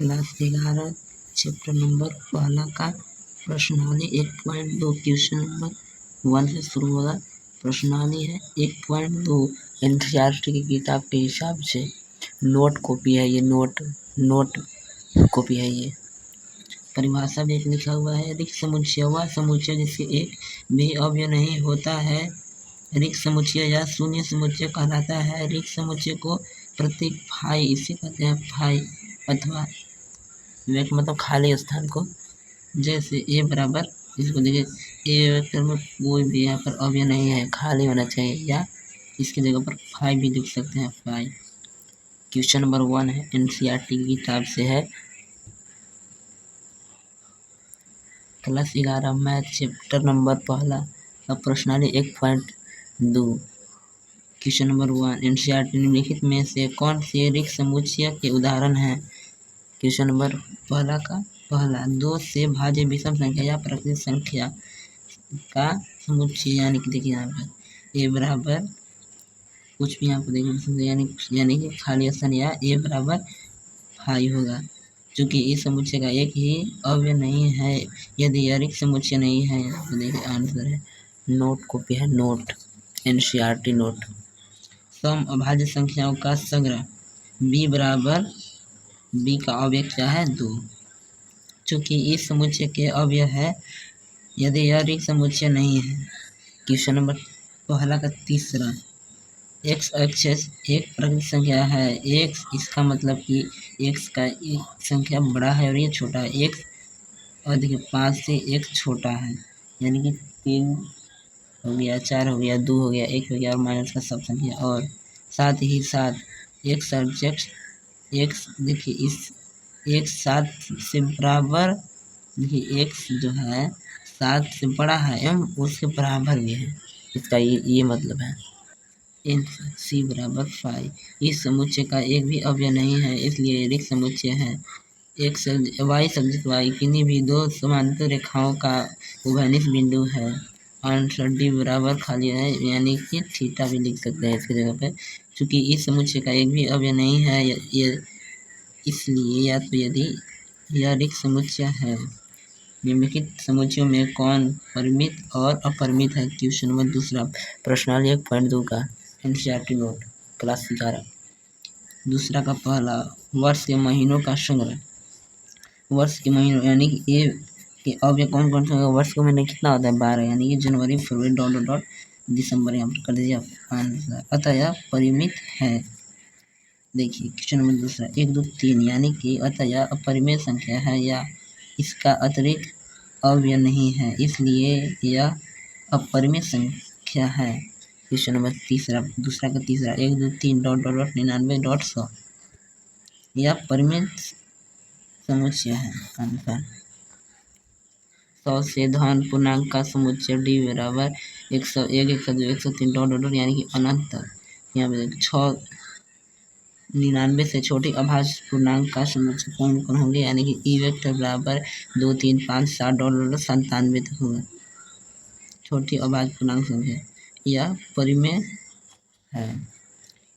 Class 11 chapter number पहला का प्रश्नावली 1.2 क्वेश्चन नंबर 1 से शुरू होगा। प्रश्नावली है 1.2 एनसीईआरटी की किताब के हिसाब से नोट कॉपी है ये, नोट कॉपी है ये। परिभाषा भी एक लिखा हुआ है। रिक्त समुच्चय वह समुच्चय जिसके एक भी अवयव नहीं होता है रिक्त समुच्चय या शून्य समुच्चय कहलाता है। रिक्त समुच्चय को प्रतीक फाई, इसे कहते हैं फाई, अथवा मतलब खाली स्थान को, जैसे ए बराबर, इसको देखिए ए वेक्टर में कोई भी यहाँ पर अवयव नहीं है, खाली होना चाहिए, या इसकी जगह पर फाई भी लिख सकते हैं, फाई। क्वेश्चन नंबर 1 है, एनसीईआरटी की किताब से है, क्लास 11 मैथ चैप्टर नंबर पहला का प्रश्नावली 1.2। क्वेश्चन नंबर 1, एनसीईआरटी निम्नलिखित में से कौन से रिक्त समुच्चय के उदाहरण हैं। क्वेश्चन नंबर पहला का पहला, 2 से भाज्य विषम संख्या या प्राकृतिक संख्या का समुच्चय, यानी कि देखिए यहाँ पर ए बराबर कुछ भी यहाँ पर देखिए यानी कि खाली स्थान या ए बराबर फाई होगा, क्योंकि इस समुच्चय का एक ही अवयव नहीं है। यदि यह रिक्त समुच्चय नहीं है तो देखिए आंसर है नोट कॉपी है, नोट, एनसीईआरटी नोट। सम अभाज्य संख्याओं का संग्रह, बी बराबर, बी का अवयव क्या है 2, चूँकि इस समुच्चय के अवयव है यदि यह रिक्त समुच्चय नहीं है। क्वेश्चन नंबर पहला का तीसरा, x अक्षर एक प्राकृतिक संख्या है, x इसका मतलब कि x का एक संख्या बड़ा है और ये छोटा है, x और देखिए 5 से x छोटा है, यानी कि 3 हो गया, 4 हो गया, 2 हो गया, 1 हो गया और माइनस का सब संख्या, और साथ ही साथ x सब्जेक्ट x, देखिए इस x 7 से बराबर, देखिए x जो है 7 से बड़ा है एवं उसके बराबर भी है, इसका ये मतलब है। एन सी बराबर 5, इस समुच्चय का एक भी अवयव नहीं है, इसलिए रिक्त समुच्चय है। x y सब्जेक्ट y किन्हीं भी दो समांतर रेखाओं का उभयनिष्ठ बिंदु है। आंसर डी बराबर खाली है, यानी कि थीटा भी लिख सकते हैं इसकी जगह पे, क्योंकि इस समुच्चय का एक भी अवयव नहीं है इसलिए, या तो यदि यह रिक्त समुच्चय है। निम्नलिखित समुच्चयों में कौन परिमित और अपरिमित है। क्वेश्चन नंबर दूसरा, प्रश्नावली 1.2 का एनसीईआरटी नोट, क्लास 11। दूसरा का पहला, वर्ष के महीनों का संग्रह, वर्ष के महीनों यानी कि ए के अवयव कौन कौन से, वर्ष का महीना कितना होता है 12, यानी कि जनवरी फरवरी डॉट डॉट डॉट दिसंबर, यहाँ पर कर दीजिए आंसर, अतः यह परिमित है। देखिए क्वेश्चन नंबर दूसरा, 1 2 3, यानी कि अतः यह अपरिमेय संख्या है या इसका अतिरिक्त अवयव नहीं है, इसलिए यह अपरिमेय संख्या है। क्वेश्चन नंबर तीसरा, दूसरा का तीसरा, 1 2 3 डॉट डॉट डॉट 99 डॉट 100, यह परिमेय समुच्चय है। आंसर 100 से धन पूर्णांक का समुच्चय डी बराबर 101 102 103 डॉट डॉट, यानी कि अनंत तक। यहाँ पे 6 99 से छोटी अभाज्य पूर्णांक का समुच्चय कौन कौन होंगे, यानी कि ई वेक्टर बराबर 2 3 5 7 डॉट डॉट 97 तक होगा। छोटी अभाज्य पूर्णांक संख्या यह परिमेय है।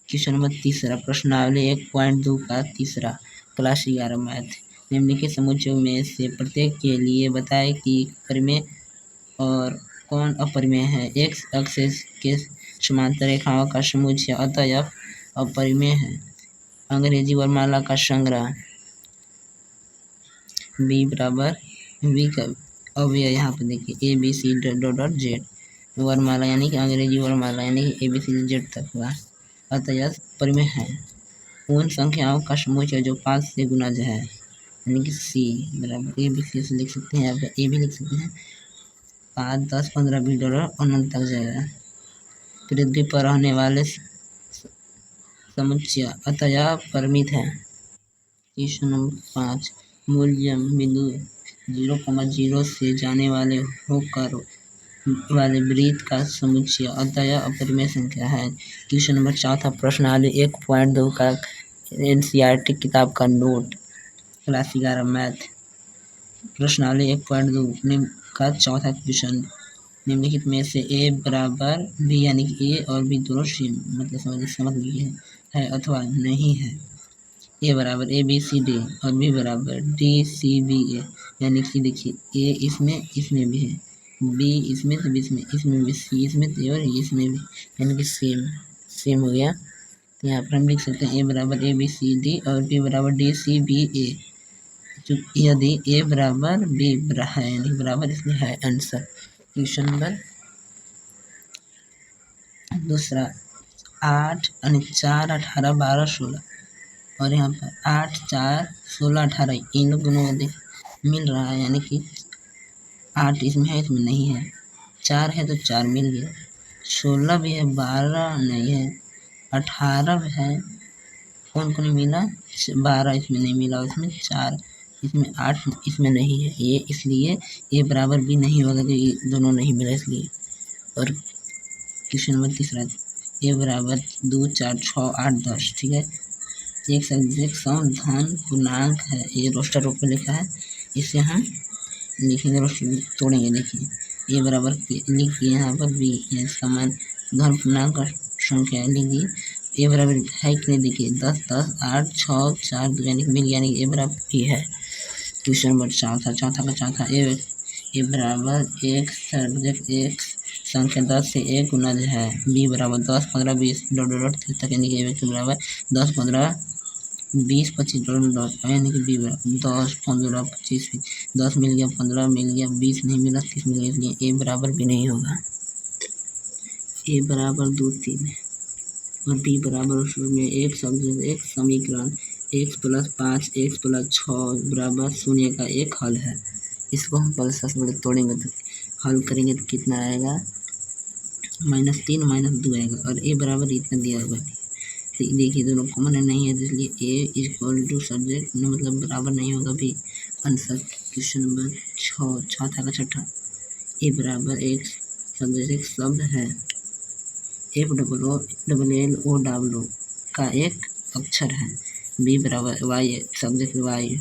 क्वेश्चन नंबर तीसरा, प्रश्नावली 1.2 का तीसरा, क्लास 11 मैथ। निम्नलिखित समुच्चयों में से प्रत्येक के लिए बताएं कि परिमेय और कौन अपरिमेय है। x एक्सिस के समांतर रेखाओं का समुच्चय, अतः यह अपरिमेय है। अंग्रेजी वर्णमाला का संग्रह, b बराबर, v का अवयव यहाँ पर देखिए a b c dot dot z, वर्णमाला यानी कि अंग्रेजी वर्णमाला यानी कि a b c z तक हुआ, अतः यह परिमेय है। उन संख्याओं का समुच्चय जो 5 से गुना है, यानी कि c बराबर a b c से लिख सकते हैं, यहाँ पर a भी लिख सकते हैं, 5 10 15 20 डॉलर अनंत तक जाएगा। पृथ्वी पर रहने वाले समुच्चय, अतः यह परिमित है। क्वेश्चन नंबर 5, मूल्य बिंदु 0,0 से जाने वाले होकर वाले वृत्त का समुच्चय, अतः यह अपरिमेय संख्या है। क्वेश्चन नंबर चौथा, प्रश्नावली 1.2 का एनसीईआरटी किताब का नोट, क्लास 11 मैथ। प्रश्नावली 1.2 का चौथा क्वेश्चन, निम्नलिखित में से ए बराबर बी, यानी कि ए और बी दोनों सेम, मतलब समझ इसका मतलब ये है अथवा नहीं है। ए बराबर ए बी सी डी और बी बराबर डी सी बी ए, यानी कि देखिए ए इसमें भी है, बी इसमें तो बी इसमें भी, सी इसमें तो और इसमें भी, यानी कि सेम हो गया। तो यहाँ पर हम लिख सकते हैं ए बराबर ए बी सी डी और बी बराबर डी सी बी ए। यदि ए बराबर बी है यानी बराबर, इसलिए है आंसर। क्वेश्चन नंबर दूसरा, 8 यानी 4 18 12 16 और यहाँ पर 8 4 16 18 इन लोग दोनों मिल रहा है, यानी कि 8 इसमें है इसमें नहीं है, 4 है तो 4 मिल गया, 16 भी है 12 नहीं है, 18 भी है, कौन कौन मिला, 12 इसमें नहीं मिला, इसमें 4 इसमें 8 इसमें नहीं है, ये इसलिए ये बराबर भी नहीं होगा, तो ये दोनों नहीं मिला इसलिए। और क्वेश्चन नंबर तीसरा, ए बराबर 2 4 6 8 10, ठीक है, एक धन पूर्णांक है, ये रोस्टर रूप में लिखा है, इसे हम लिखेंगे रोस्टर तोड़ेंगे। देखिए ए बराबर लिख दिए यहाँ पर बी समान धन पूर्णांक संख्या लिख दी, ए बराबर है कि नहीं, देखिए 10 10 8 6 4 2 यानी मिल, यानी ए बराबर भी है। क्वेश्चन नंबर चौथा ए बराबर एक सब्जेक्ट एक संख्या 10 से 1 गुना है, बी बराबर 10 15 20 डॉट तक, यानी कि ए के बराबर 10 15 20 25 डॉट, यानी कि बी बराबर 10 15 25 10 मिल गया, 15 मिल गया, 20 नहीं मिला, 30 मिल गया, इसलिए ए बराबर भी नहीं होगा। ए बराबर 2 3 और बी बराबर शुरू में एक सब्जेक्ट एक समीकरण x + 5 x + 6 बराबर 0 का एक हल है। इसको हम पहले सबसे पहले तोड़ेंगे, तो हल करेंगे तो कितना आएगा, -3 -2 आएगा, और ए बराबर इतना दिया होगा। देखिए दोनों कॉमन नहीं है, इसलिए ए इक्वल टू सब्जेक्ट मतलब बराबर नहीं होगा भी आंसर। क्वेश्चन नंबर 6 ए बराबर एक सब्जेक्ट एक शब्द है, FLLOW का एक अक्षर है, बी बराबर वाई सब्जेक्ट वाई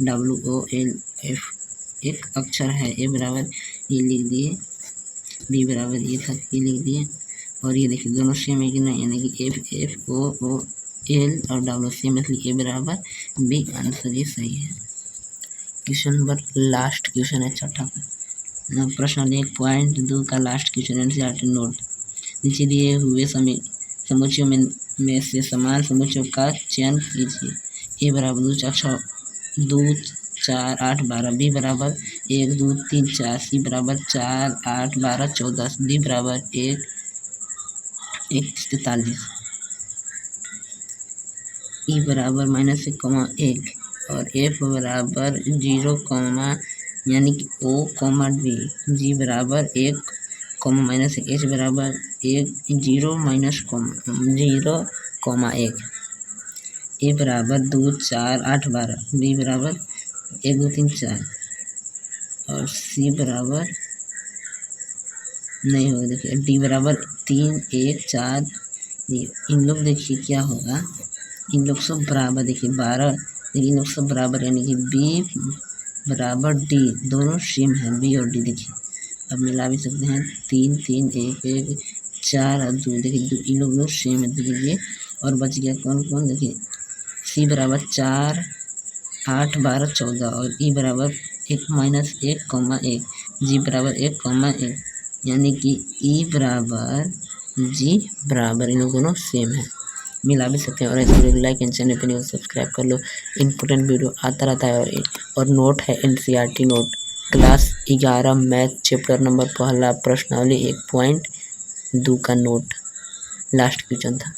WOLF एक अक्षर है, ए बराबर ये लिख दिए, बी बराबर ये था ये लिख दिए, और ये देखिए दोनों सेम है कि नहीं, यानी कि FFOOL और W सेम, इसलिए ए बराबर बी आंसर ये सही है। क्वेश्चन नंबर लास्ट क्वेश्चन है छठा प्रश्न 1.2 का लास्ट क्वेश्चन एनसीईआरटी नोट, नीचे दिए हुए समुच्चयों में से समान समुच्चयों का चयन कीजिए। ए बराबर 2 4 8 12, बी बराबर 1 2 3 4, सी बराबर 4 8 12 14, डी बराबर 1 43, ई बराबर -1, और एफ बराबर 0, यानी कि O, डी, जी बराबर 1, -1, एच बराबर 1 0 -0, 1, ए बराबर 2 4 8 12, बी बराबर 1 2 3 4, और सी बराबर नहीं होगा, देखिए डी बराबर 3 1 4, इन लोग देखिए क्या होगा, इन लोग सब बराबर, देखिए 12, देखिए इन लोग सब बराबर, यानी कि बी बराबर डी दोनों सेम है, बी और डी देखिए अब मिला भी सकते हैं, 3 3 1 1 4 और 2, देखिए इन लोग सेम है, देखिए और बच गया कौन, देखिए सी बराबर 4 8 12 14, और ई बराबर 1 -1, जी बराबर 1, यानी कि ई बराबर जी बराबर इन लोग दोनों सेम है, मिला भी सकते हैं। और ऐसे लाइक एंड चैनल पर सब्सक्राइब कर लो, इम्पोर्टेंट वीडियो आता रहता है, और नोट है NCERT note class 11 math chapter number 1 प्रश्नावली 1.2 का नोट लास्ट क्वेश्चन था।